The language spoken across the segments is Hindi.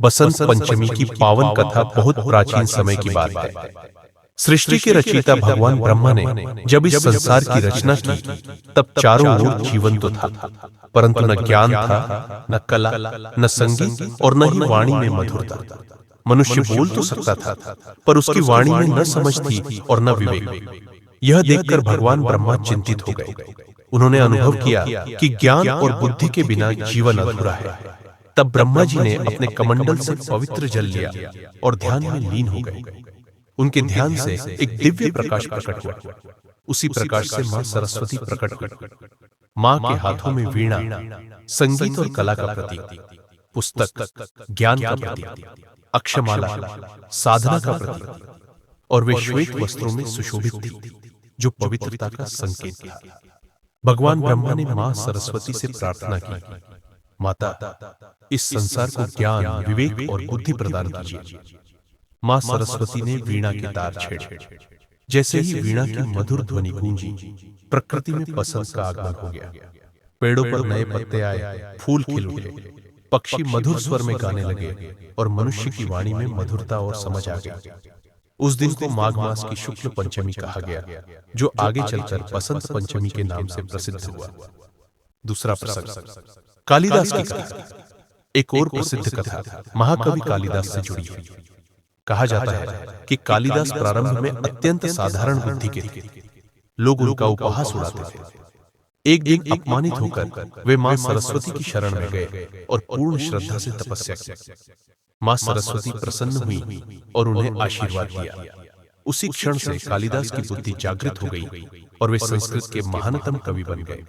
बसंत पंचमी की पावन कथा बहुत प्राचीन समय की बात है। सृष्टि के रचयिता भगवान ब्रह्मा ने जब इस संसार की रचना की, तब चारों ओर जीवन तो था, परंतु न ज्ञान था, न कला, न संगीत और न ही वाणी में मधुरता। मनुष्य बोल तो सकता था, पर उसकी वाणी में न समझ थी और न विवेक। यह देखकर भगवान ब्रह्मा चिंतित हो गए। उन्होंने अनुभव किया कि ज्ञान और बुद्धि के बिना जीवन अधूरा है। तब ब्रह्मा जी ने अपने कमंडल से पवित्र जल लिया और ध्यान में लीन हो गए। उनके ध्यान से एक दिव्य प्रकाश प्रकट हुआ। उसी प्रकाश से मां सरस्वती प्रकट हुई। मां के हाथों में वीणा, संगीत और कला का प्रतीक, पुस्तक, ज्ञान का प्रतीक, अक्षमाला, साधना का प्रतीक, और वे श्वेत वस्त्रों में सुशोभित थी, जो पवित्रता का संकेत था। भगवान ब्रह्मा ने मां सरस्वती से प्रार्थना की, माता, इस संसार को ज्ञान, विवेक और बुद्धि प्रदान कीजिए। मां सरस्वती ने वीणा के तार छेड़े। जैसे ही वीणा की मधुर ध्वनि गूंजी, प्रकृति में बसंत का आगमन हो गया। पेड़ों पर नए पत्ते आए, फूल खिल उठे, पक्षी मधुर स्वर में गाने लगे और मनुष्य की वाणी में मधुरता और समझ आ गई। उस दिन को माघ मास की शुक्ल पंचमी कहा गया, जो आगे चलकर बसंत पंचमी के नाम से प्रसिद्ध हुआ। दूसरा प्रसंग, कालिदास की कथा। एक और प्रसिद्ध कथा महाकवि कालिदास से जुड़ी है। कहा जाता है कि कालिदास प्रारंभ में अत्यंत साधारण बुद्धि के थे। लोग उनका उपहास उड़ाते थे। एक दिन अपमानित होकर वे मां सरस्वती की शरण में गए और पूर्ण श्रद्धा से तपस्या की। मां सरस्वती प्रसन्न हुई और उन्हें आशीर्वाद दिया। उसी क्षण से कालिदास की बुद्धि जागृत हो गई और वे संस्कृत के महानतम कवि बन गए।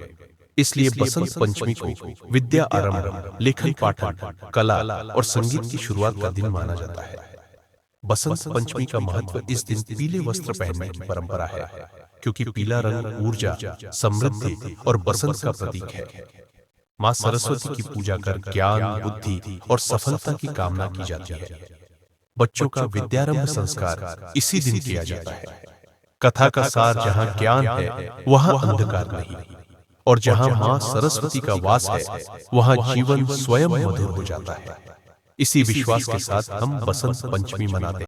इसलिए बसंत पंचमी को विद्या आरंभ, लेखन पाठन, कला और संगीत की शुरुआत का दिन माना जाता है। बसंत पंचमी का महत्व इस दिन पीले वस्त्र पहनने की परंपरा है, क्योंकि पीला रंग ऊर्जा, समृद्धि और बसंत का प्रतीक है। मां सरस्वती की पूजा कर ज्ञान, बुद्धि और सफलता की कामना की जाती है। बच्चों का विद्यारंभ संस्कार इसी दिन किया जाता है। कथा का सार, जहां ज्ञान है वहां अंधकार नहीं, और जहां मां सरस्वती का वास है वहां जीवन स्वयं मधुर हो जाता है। इसी विश्वास के साथ हम बसंत पंचमी मनाते हैं।